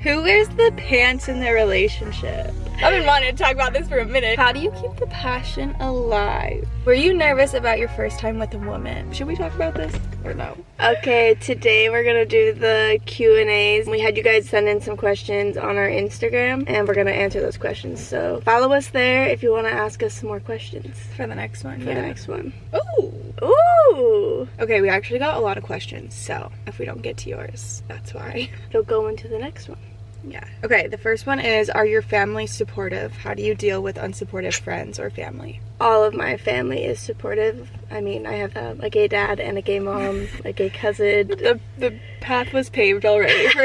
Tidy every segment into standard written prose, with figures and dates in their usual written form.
Who wears the pants in their relationship? I've been wanting to talk about this for a minute. How do you keep the passion alive? Were you nervous about your first time with a woman? Should we talk about this or no? Okay, today we're gonna do the Q&As. We had you guys send in some questions on our Instagram and we're gonna answer those questions. So follow us there if you wanna ask us some more questions. For the next one, For the next one. Ooh! Ooh! Okay, we actually got a lot of questions, so if we don't get to yours, that's why. It'll go into the next one. Yeah. Okay, the first one is, are your family supportive? How do you deal with unsupportive friends or family? All of my family is supportive. I mean, I have a gay dad and a gay mom, a gay cousin. The path was paved already for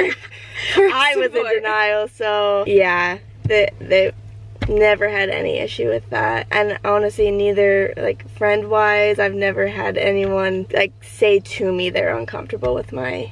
I was in denial, so yeah, they never had any issue with that. And honestly, neither, like, friend-wise, I've never had anyone, like, say to me they're uncomfortable with my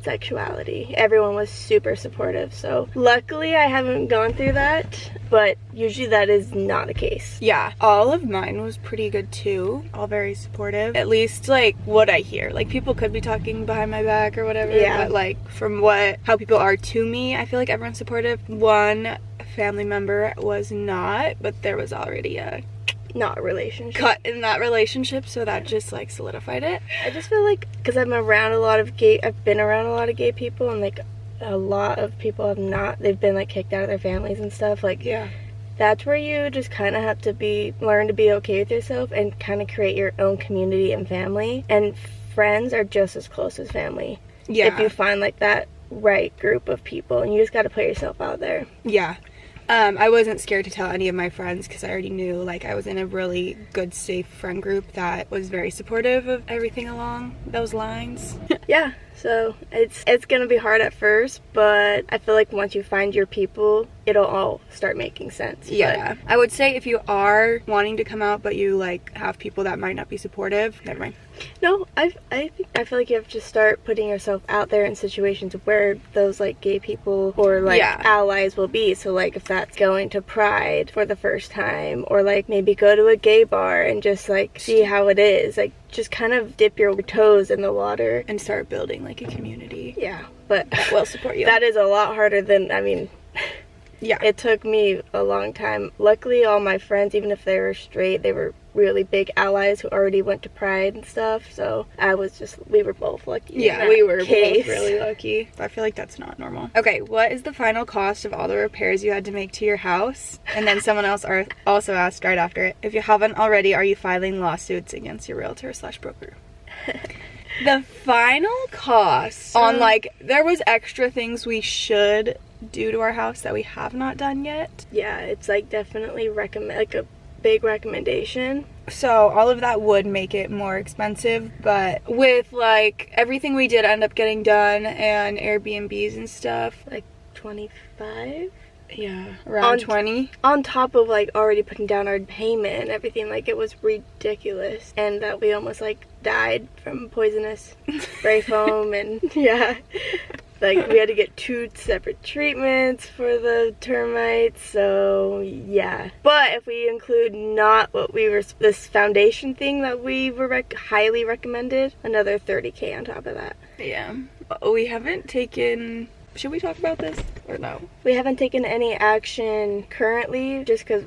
sexuality. Everyone was super supportive, so luckily I haven't gone through that, but usually that is not the case. Yeah, all of mine was pretty good too, all very supportive, at least like what I hear. Like, people could be talking behind my back or whatever, yeah, but like from how people are to me, I feel like everyone's supportive. One family member was not, but there was already a relationship cut in that relationship, so that just like solidified it. I just feel like because I've been around a lot of gay people, and like a lot of people have not, they've been like kicked out of their families and stuff, like, yeah, that's where you just kind of have to learn to be okay with yourself and kind of create your own community and family, and friends are just as close as family. Yeah, if you find like that right group of people, and you just got to put yourself out there. Yeah. I wasn't scared to tell any of my friends because I already knew, like, I was in a really good, safe friend group that was very supportive of everything along those lines. Yeah, so it's gonna be hard at first, but I feel like once you find your people, it'll all start making sense. Yeah, but I would say if you are wanting to come out but you like have people that might not be supportive, never mind. No, I feel like you have to start putting yourself out there in situations where those like gay people or like allies will be. So like if that's going to Pride for the first time, or like maybe go to a gay bar and just like see how it is, like just kind of dip your toes in the water and start building like a community. Yeah, but that will support you. That is a lot harder than, I mean, yeah, it took me a long time. Luckily, all my friends, even if they were straight, they were really big allies who already went to Pride and stuff, so we were both lucky. Yeah, we were both really lucky. I feel like that's not normal. Okay, what is the final cost of all the repairs you had to make to your house? And then someone else also asked right after it, if you haven't already, are you filing lawsuits against your realtor/broker? The final cost on, like, there was extra things we should do to our house that we have not done yet. Yeah, it's like definitely like a big recommendation. So all of that would make it more expensive, but with like everything we did end up getting done and Airbnbs and stuff, like 25. Yeah, around 20 on top of like already putting down our payment and everything. Like, it was ridiculous, and that we almost like died from poisonous spray foam. And yeah, like we had to get 2 separate treatments for the termites, so yeah. But if we include not what we were, this foundation thing that we were highly recommended, another $30K on top of that. Yeah, we haven't taken, should we talk about this or no? We haven't taken any action currently just because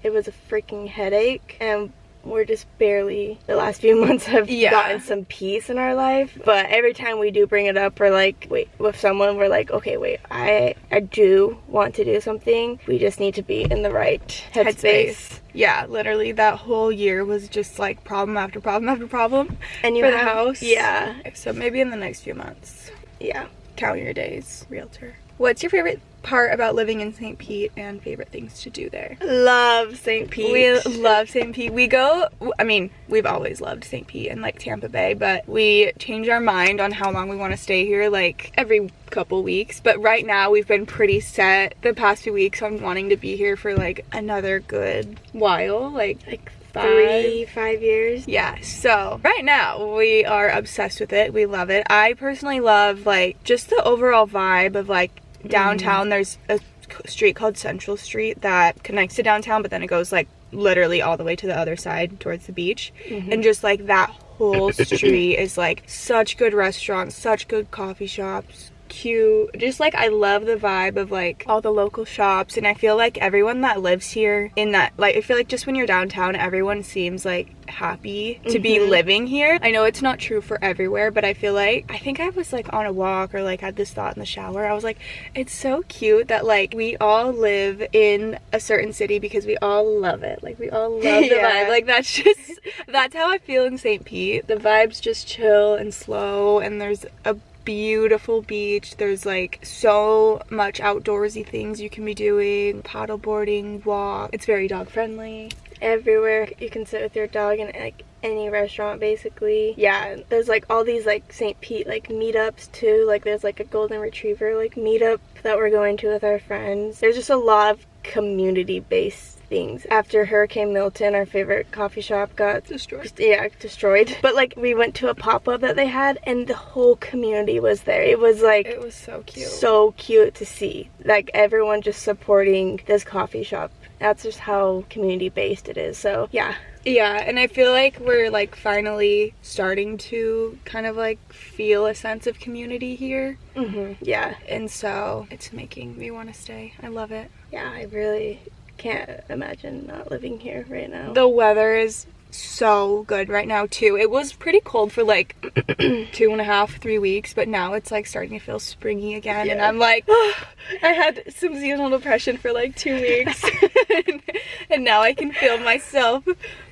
it was a freaking headache, and we're just barely, the last few months have gotten some peace in our life. But every time we do bring it up, or like, wait, with someone, we're like, okay, wait, I do want to do something. We just need to be in the right headspace. Yeah, literally that whole year was just like problem after problem after problem for the house. Yeah. So maybe in the next few months. Yeah. Count your days, realtor. What's your favorite part about living in St. Pete and favorite things to do there? Love St. Pete. We love St. Pete. We've always loved St. Pete and like Tampa Bay, but we change our mind on how long we want to stay here like every couple weeks. But right now we've been pretty set the past few weeks on wanting to be here for like another good while, like 5 years. Yeah, so right now we are obsessed with it. We love it. I personally love like just the overall vibe of like downtown. There's a street called Central Street that connects to downtown, but then it goes like literally all the way to the other side towards the beach. And just like that whole street is like such good restaurants, such good coffee shops, cute. Just like I love the vibe of like all the local shops, and I feel like everyone that lives here in that, like, I feel like just when you're downtown, everyone seems like happy to be living here. I know it's not true for everywhere, but I feel like, I think I was like on a walk or like had this thought in the shower. I was like, it's so cute that like we all live in a certain city because we all love it. Like we all love the vibe. Like that's how I feel in St. Pete. The vibe's just chill and slow, and there's a beautiful beach. There's like so much outdoorsy things you can be doing, paddleboarding, walk. It's very dog friendly. Everywhere you can sit with your dog in like any restaurant basically. Yeah, there's like all these like St. Pete like meetups too. Like there's like a golden retriever like meetup that we're going to with our friends. There's just a lot of community based things. After Hurricane Milton, our favorite coffee shop got destroyed. Yeah, destroyed. But like we went to a pop-up that they had, and the whole community was there. It was like, it was so cute. So cute to see. Like everyone just supporting this coffee shop. That's just how community based it is. So yeah. Yeah, and I feel like we're like finally starting to kind of like feel a sense of community here. Yeah. And so it's making me want to stay. I love it. Yeah, I really can't imagine not living here right now. The weather is so good right now too. It was pretty cold for like 2.5, 3 weeks, but now it's like starting to feel springy again. And I'm like, oh, I had some seasonal depression for like 2 weeks and now I can feel myself,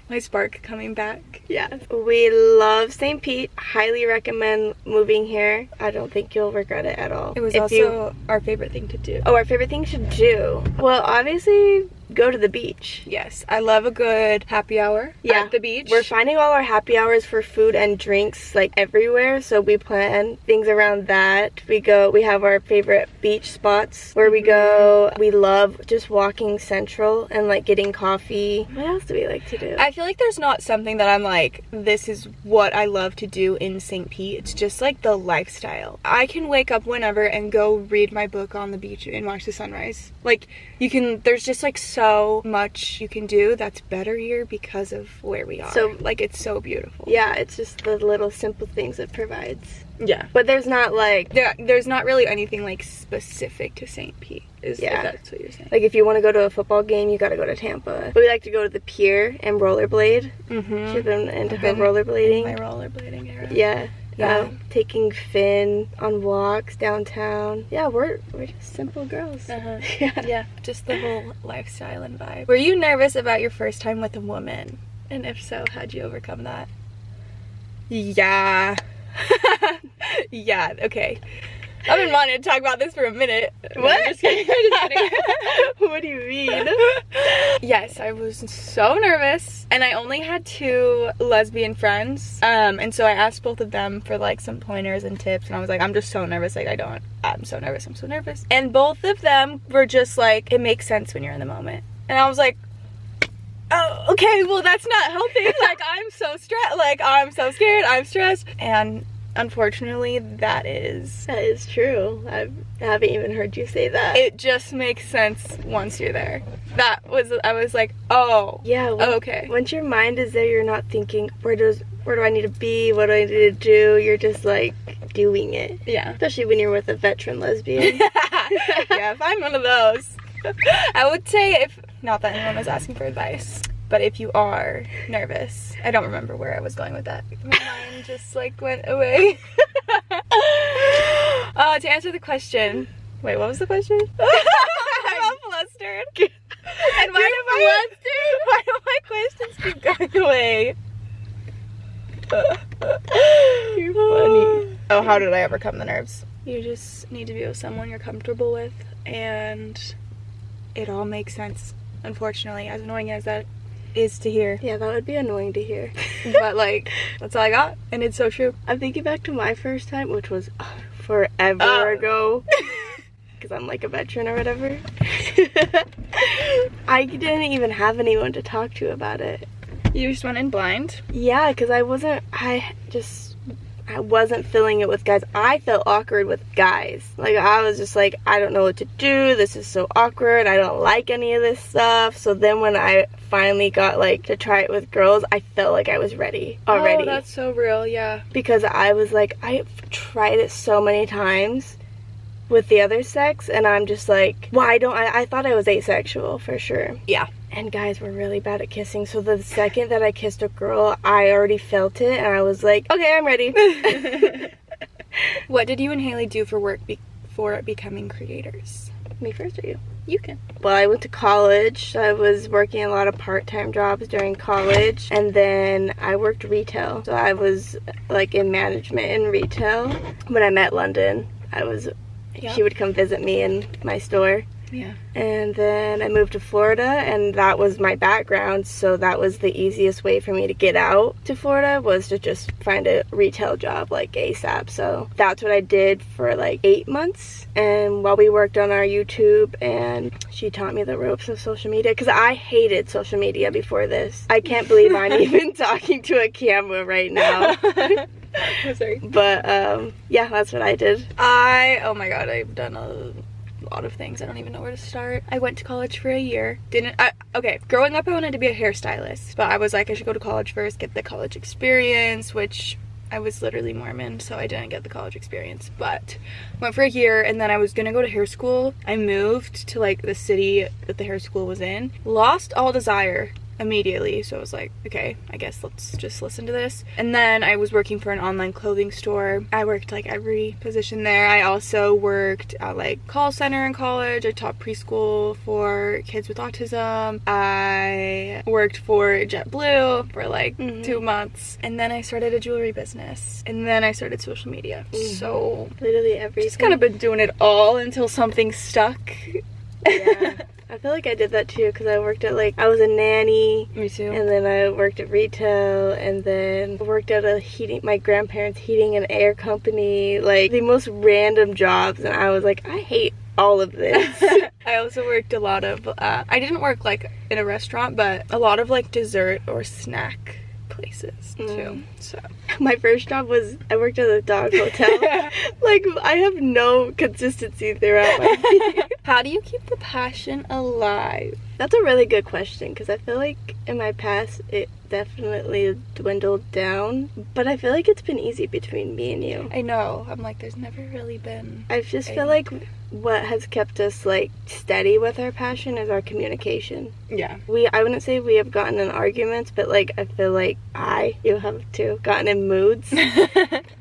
my spark coming back. Yeah, we love St. Pete. Highly recommend moving here. I don't think you'll regret it at all. It was also our favorite thing to do. Oh, our favorite thing to do. Well, obviously, go to the beach. Yes, I love a good happy hour at the beach. We're finding all our happy hours for food and drinks like everywhere, so we plan things around that. We have our favorite beach spots where we go. We love just walking Central and like getting coffee. What else do we like to do? I feel like there's not something that I'm like, this is what I love to do in St. Pete. It's just like the lifestyle. I can wake up whenever and go read my book on the beach and watch the sunrise. Like there's just like so much you can do that's better here because of where we are. So like it's so beautiful. Yeah, it's just the little simple things it provides. Yeah. But there's not like there's not really anything like specific to St. Pete. If that's what you're saying. Like if you want to go to a football game, you got to go to Tampa. But we like to go to the pier and rollerblade. She's been into her rollerblading. My rollerblading era. Yeah. Taking Finn on walks downtown. Yeah, we're just simple girls. Yeah, just the whole lifestyle and vibe. Were you nervous about your first time with a woman? And if so, how'd you overcome that? Yeah. Yeah, okay. I've been wanting to talk about this for a minute. What? I'm just kidding. I'm just kidding. What do you mean? Yes, I was so nervous, and I only had 2 lesbian friends, and so I asked both of them for like some pointers and tips, and I was like, I'm just so nervous, like I'm so nervous. And both of them were just like, it makes sense when you're in the moment. And I was like, oh, okay, well that's not helping. Like I'm so stressed, like I'm so scared, I'm stressed. And unfortunately, that is true. I haven't even heard you say that. It just makes sense once you're there. I was like, oh, yeah, okay. Once your mind is there, you're not thinking, where do I need to be? What do I need to do? You're just like doing it. Yeah. Especially when you're with a veteran lesbian. Yeah, if I'm one of those. I would say not that anyone was asking for advice, but if you are nervous, I don't remember where I was going with that. My mind just like went away. To answer the question, wait, what was the question? I'm all flustered. And why do my questions keep going away? You're funny. Oh, how did I overcome the nerves? You just need to be with someone you're comfortable with, and it all makes sense, unfortunately, as annoying as that is to hear. Yeah, that would be annoying to hear. But like, that's all I got, and it's so true. I'm thinking back to my first time, which was forever ago, because I'm like a veteran or whatever. I didn't even have anyone to talk to about it. You just went in blind? Yeah, because I wasn't feeling it with guys. I felt awkward with guys. Like, I was just like, I don't know what to do. This is so awkward. I don't like any of this stuff. So then when I finally got, like, to try it with girls, I felt like I was ready already. Oh, that's so real, yeah. Because I was like, I've tried it so many times, with the other sex, and I'm just like, why don't I thought I was asexual for sure. Yeah. And guys were really bad at kissing, so the second that I kissed a girl, I already felt it, and I was like, okay, I'm ready. What did you and Haley do for work before becoming creators? Me first or you? You can. Well, I went to college. So I was working a lot of part-time jobs during college, and then I worked retail. So I was like in management in retail. When I met London, she would come visit me in my store. Yeah. And then I moved to Florida, and that was my background, so that was the easiest way for me to get out to Florida, was to just find a retail job like ASAP. So that's what I did for like 8 months, and while we worked on our YouTube, and she taught me the ropes of social media, because I hated social media before this. I can't believe I'm even talking to a camera right now. I'm sorry. But yeah, that's what I did. Oh my god, I've done a lot of things. I don't even know where to start. I went to college for a year. Okay, growing up I wanted to be a hairstylist, but I was like, I should go to college first, get the college experience, which I was literally Mormon, so I didn't get the college experience, but went for a year, and then I was gonna go to hair school. I moved to like the city that the hair school was in, lost all desire immediately, so I was like, okay, I guess let's just listen to this. And then I was working for an online clothing store. I worked like every position there. I also worked at like call center in college. I taught preschool for kids with autism. I worked for JetBlue for like 2 months, and then I started a jewelry business, and then I started social media. So literally everything. Just kind of been doing it all until something stuck. Yeah. I feel like I did that too, because I worked at I was a nanny. Me too. And then I worked at retail, and then worked at my grandparents' heating and air company, like the most random jobs, and I was like, I hate all of this. I also worked a lot of, I didn't work like in a restaurant, but a lot of like dessert or snack places too. So my first job was, I worked at a dog hotel. Like, I have no consistency throughout my How do you keep the passion alive? That's a really good question, because I feel like in my past it definitely dwindled down, but I feel like it's been easy between me and you. I know. I'm like, there's never really been. I just feel like what has kept us like steady with our passion is our communication. Yeah. I wouldn't say we have gotten in arguments, but like I feel like you have too, gotten in moods.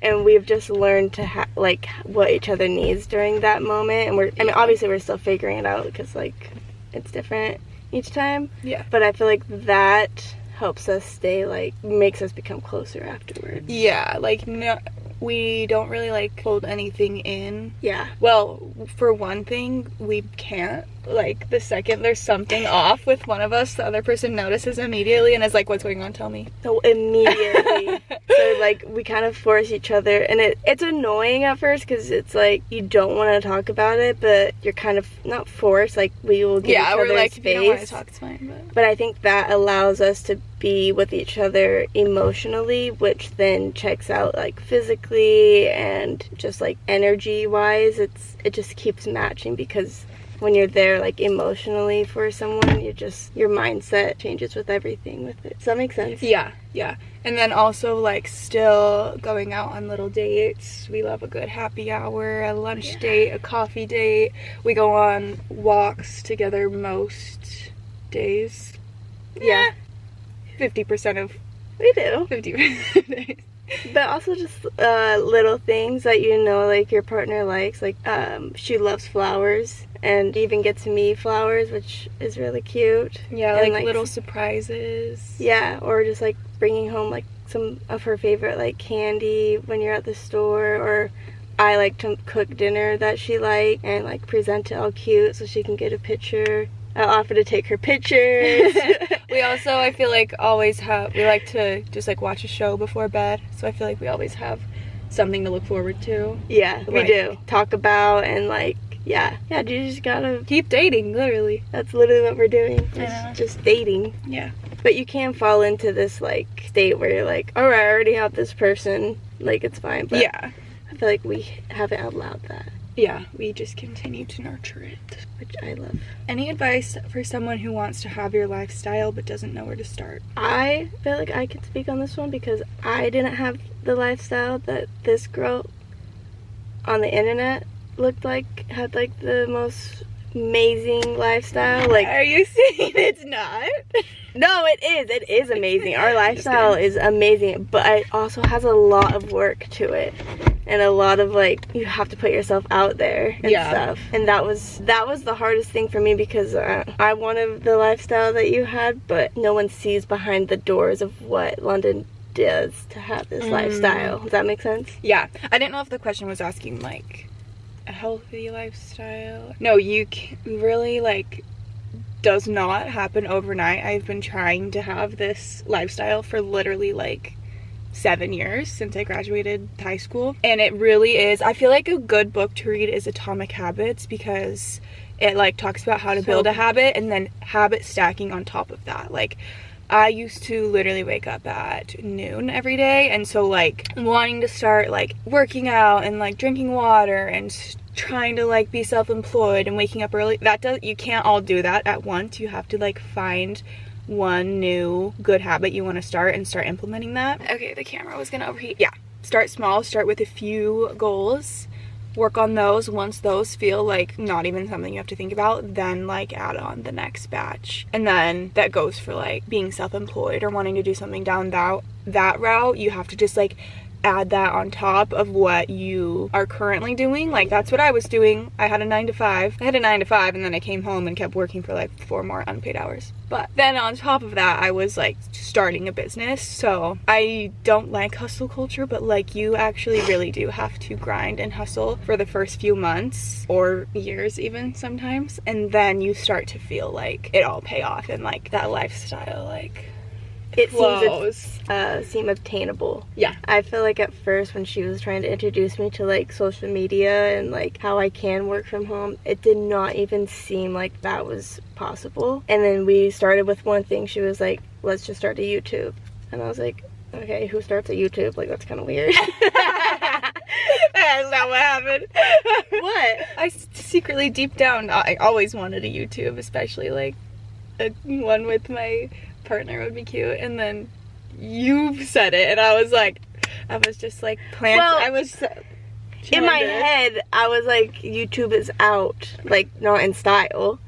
And we've just learned to like what each other needs during that moment. And I mean, obviously we're still figuring it out, because like it's different each time. Yeah. But I feel like that helps us stay, like, makes us become closer afterwards. Yeah, like, no, we don't really like hold anything in. Yeah. Well, for one thing, we can't. Like, the second there's something off with one of us, the other person notices immediately and is like, what's going on? Tell me. So immediately. So, like, we kind of force each other, and it's annoying at first, because it's like, you don't want to talk about it, but you're kind of, not forced, like, we will give each other we're like, space. if you don't want to talk, it's fine. But I think that allows us to be with each other emotionally, which then checks out, like, physically and just, like, energy-wise. It just keeps matching, because when you're there, like, emotionally for someone, your mindset changes with everything with it. Does that make sense? Yeah. And then also, like, still going out on little dates. We love a good happy hour, a lunch date, a coffee date. We go on walks together most days. Yeah. 50% of... We do. 50% of days. But also just little things that like your partner likes. Like, she loves flowers, and even gets me flowers, which is really cute. Yeah, and, like little surprises. Yeah, or just like bringing home like some of her favorite like candy when you're at the store, or I like to cook dinner that she likes and like present it all cute so she can get a picture. I'll offer to take her pictures. We also, I feel like, we like to just like watch a show before bed, so I feel like we always have something to look forward to. Yeah, we Like, do. Talk about and like, yeah, you just gotta keep dating, literally. That's literally what we're doing. I know. Just dating. Yeah. But you can fall into this like state where you're like, alright, I already have this person, like it's fine. But Yeah. I feel like we haven't allowed that, Yeah, we just continue to nurture it. which I love. Any advice for someone who wants to have your lifestyle but doesn't know where to start? I feel like I can speak on this one because I didn't have the lifestyle that this girl on the internet looked like, had like the most amazing lifestyle. Like, are you saying it's not? no, it is amazing. Our lifestyle is amazing, but it also has a lot of work to it, and a lot of like, you have to put yourself out there and stuff. And that was the hardest thing for me, because I wanted the lifestyle that you had, but no one sees behind the doors of what London does to have this lifestyle. Does that make sense? Yeah, I didn't know if the question was asking like a healthy lifestyle. No, you really like does not happen overnight. I've been trying to have this lifestyle for literally like 7 years, since I graduated high school, and it really is. I feel like a good book to read is Atomic Habits, because it like talks about how to build a habit and then habit stacking on top of that. Like, I used to literally wake up at noon every day, and so like wanting to start like working out and like drinking water and trying to like be self-employed and waking up early, you can't all do that at once. You have to like find one new good habit you want to start and start implementing that. Okay, the camera was gonna overheat. Yeah, start small, start with a few goals, work on those. Once those feel like not even something you have to think about, then like add on the next batch. And then that goes for like being self-employed or wanting to do something down that route. You have to just like add that on top of what you are currently doing. Like, that's what I was doing. I had a 9 to 5. I had a 9 to 5, and then I came home and kept working for like 4 more unpaid hours. But then on top of that, I was like starting a business. So I don't like hustle culture, but like, you actually really do have to grind and hustle for the first few months or years even sometimes, and then you start to feel like it all pay off, and like that lifestyle like it seem obtainable. Yeah. I feel like at first when she was trying to introduce me to like social media and like how I can work from home, it did not even seem like that was possible. And then we started with one thing. She was like, let's just start a YouTube. And I was like, okay, who starts a YouTube? Like, that's kind of weird. That's not what happened. What? I secretly, deep down, I always wanted a YouTube, especially like one with my partner would be cute, and then you said it, and I was just like planted. Well, I was in my head, I was like, YouTube is out, like not in style.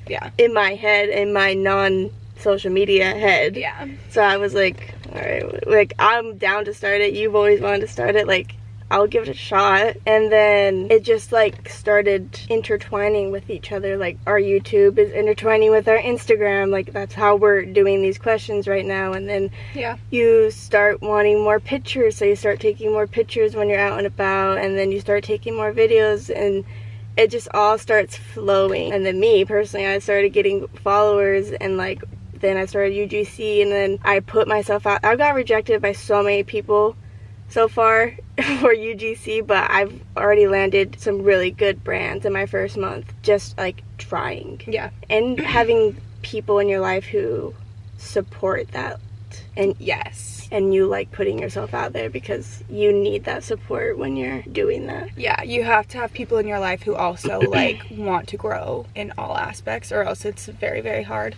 Yeah. In my head, in my non-social media head. Yeah. So I was like, all right, like I'm down to start it. You've always wanted to start it. Like, I'll give it a shot. And then it just like started intertwining with each other. Like, our YouTube is intertwining with our Instagram. Like, that's how we're doing these questions right now. And then you start wanting more pictures, so you start taking more pictures when you're out and about, and then you start taking more videos, and it just all starts flowing. And then me personally, I started getting followers, and like then I started UGC, and then I put myself out. I got rejected by so many people so far for UGC, but I've already landed some really good brands in my first month, just like trying. Yeah. And having people in your life who support that. And yes. And you like putting yourself out there, because you need that support when you're doing that. Yeah, you have to have people in your life who also like want to grow in all aspects, or else it's very, very hard.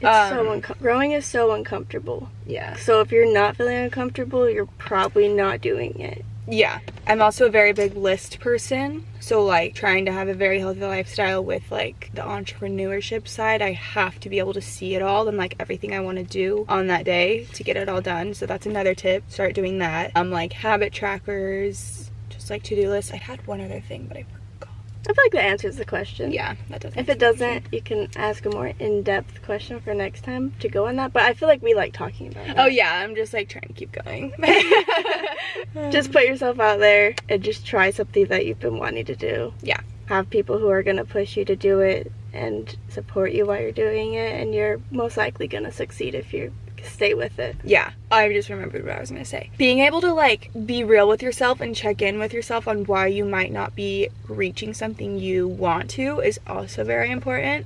Growing is so uncomfortable. Yeah. So if you're not feeling uncomfortable, you're probably not doing it. Yeah. I'm also a very big list person, so like trying to have a very healthy lifestyle with like the entrepreneurship side, I have to be able to see it all and like everything I want to do on that day to get it all done. So that's another tip. Start doing that. Like habit trackers, just like to-do lists. I had one other thing, but I forgot. I feel like that answers the question. Yeah, that does. If it doesn't, you can ask a more in-depth question for next time to go on that. But I feel like we like talking about that. Oh yeah, I'm just like trying to keep going. Just put yourself out there and just try something that you've been wanting to do. Yeah. Have people who are going to push you to do it and support you while you're doing it, and you're most likely going to succeed if you stay with it. Yeah, I just remembered what I was gonna say. Being able to like be real with yourself and check in with yourself on why you might not be reaching something you want to is also very important.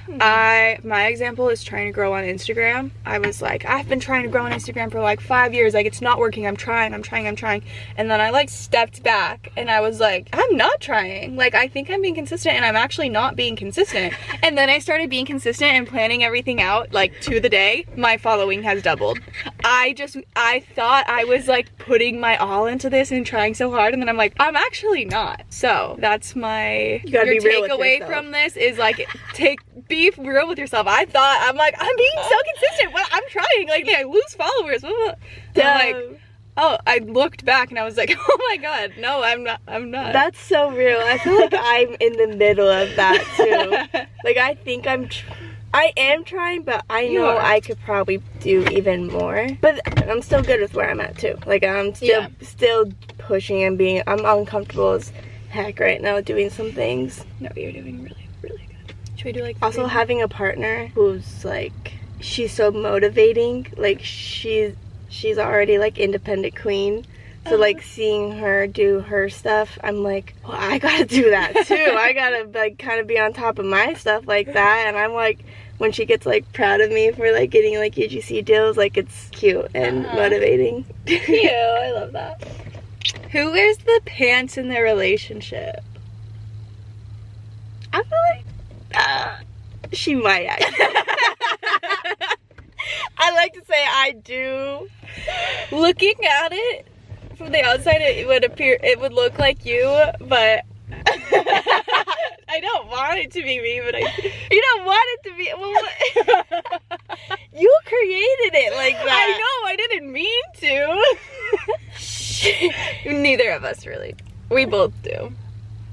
My example is trying to grow on Instagram. I was like, I've been trying to grow on Instagram for like 5 years, like it's not working. I'm trying, and then I like stepped back and I was like, I'm not trying. Like, I think I'm being consistent and I'm actually not being consistent. And then I started being consistent and planning everything out like to the day. My following has doubled. I I thought I was like putting my all into this and trying so hard, and then I'm like, I'm actually not. So that's your be real with takeaway yourself. from this is like, be real with yourself. I'm being so consistent. Well, I'm trying. Like, I lose followers. Blah, blah. I'm like, oh, I looked back and I was like, oh my god, no, I'm not. That's so real. I feel like I'm in the middle of that too. Like, I think I am trying, but I know I could probably do even more. But I'm still good with where I'm at too. Like, I'm still pushing and I'm uncomfortable as heck right now doing some things. No, you're doing really, really good. Should we do like Also having a partner who's like, she's so motivating. Like, she's already like independent queen. So like seeing her do her stuff, I'm like, well, I gotta do that too. I gotta like kind of be on top of my stuff like that. And I'm like, when she gets like proud of me for like getting like UGC deals, like it's cute and motivating. Cute, I love that. Who wears the pants in their relationship? I feel like she might actually. I like to say I do. Looking at it from the outside, it would look like you, but I don't want it to be me, but you don't want it to be. Well, you created it like that. I know, I didn't mean to. Neither of us really. We both do.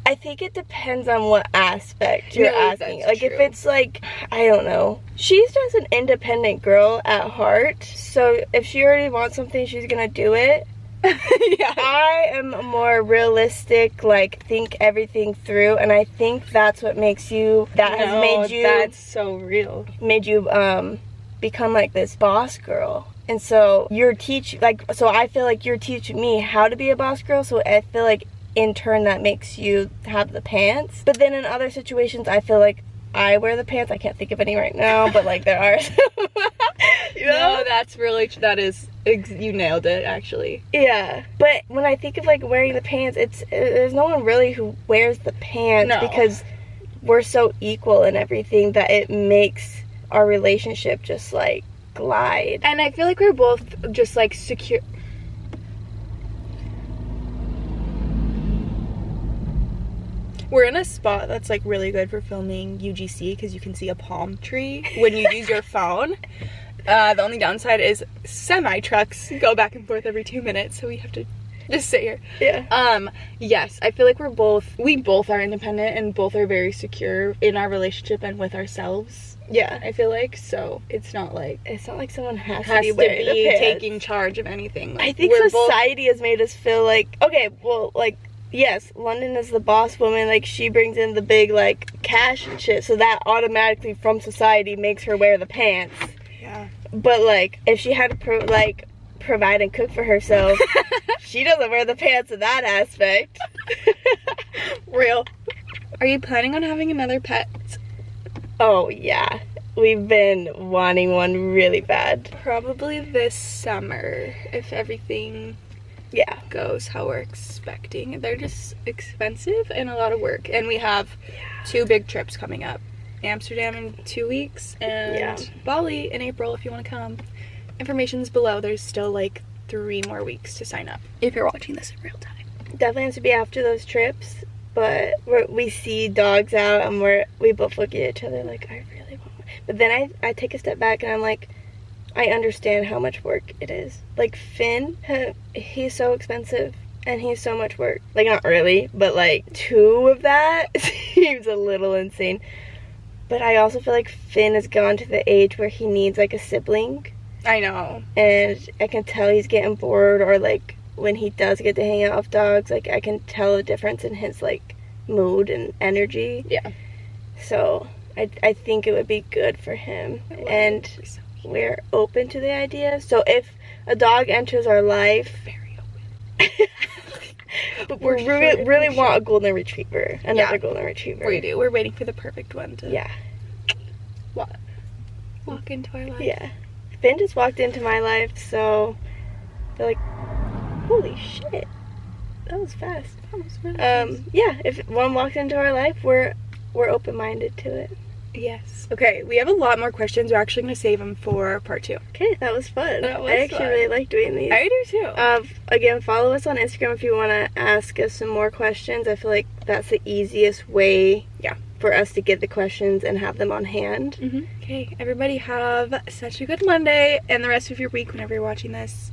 I think it depends on what aspect you're asking. that's Like, true. if it's like, I don't know. She's just an independent girl at heart. So if she already wants something, she's gonna do it. Yeah. I am more realistic, like, think everything through, and I think that's what makes you, That's so real. made you become like this boss girl. And so so I feel like you're teaching me how to be a boss girl, so I feel like in turn that makes you have the pants. But then in other situations, I feel like I wear the pants. I can't think of any right now, but like there are some. You know? No, that's really, you nailed it, actually. Yeah, but when I think of like wearing the pants, there's no one really who wears the pants because we're so equal in everything that it makes our relationship just like glide. And I feel like we're both just like secure. We're in a spot that's like really good for filming UGC because you can see a palm tree when you use your phone. The only downside is semi-trucks go back and forth every 2 minutes, so we have to just sit here. Yeah. Yes, I feel like we both are independent and both are very secure in our relationship and with ourselves. Yeah. I feel like, so it's not like someone has has to be to wearing the be pants. taking charge of anything. Like, I think society has made us feel like, okay, well, like, yes, London is the boss woman, like, she brings in the big, like, cash and shit, so that automatically from society makes her wear the pants. Yeah. But, like, if she had to, provide and cook for herself, she doesn't wear the pants in that aspect. Real. Are you planning on having another pet? Oh, yeah. We've been wanting one really bad. Probably this summer, if everything goes how we're expecting. They're just expensive and a lot of work, and we have 2 big trips coming up. Amsterdam in 2 weeks and Bali in April if you want to come. Information's below. There's still like 3 more weeks to sign up if you're watching this in real time. Definitely has to be after those trips, but we see dogs out and we both look at each other like, I really want one. But then I take a step back and I'm like, I understand how much work it is. Like, Finn, he's so expensive and he's so much work. Like, not really, but like 2 of that seems a little insane. But I also feel like Finn has gone to the age where he needs like a sibling. I know. And I can tell he's getting bored, or like when he does get to hang out with dogs, like I can tell the difference in his like mood and energy. Yeah. So I think it would be good for him. And we're open to the idea. So if a dog enters our life, Very open. but we really want a golden retriever. Another golden retriever. We do. We're waiting for the perfect one to walk into our life. Yeah. Finn just walked into my life, so they're like, holy shit. That was fast. That was really fast. Yeah, if one walks into our life, we're open-minded to it. Yes. Okay, we have a lot more questions. We're actually going to save them for part 2. Okay, that was fun. That was I actually fun. really like doing these. I do too. Again, follow us on Instagram if you want to ask us some more questions. I feel like that's the easiest way for us to get the questions and have them on hand. Okay, everybody have such a good Monday and the rest of your week whenever you're watching this,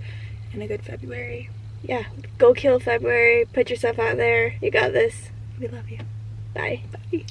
and a good February. Yeah, go kill February. Put yourself out there. You got this. We love you. Bye. Bye.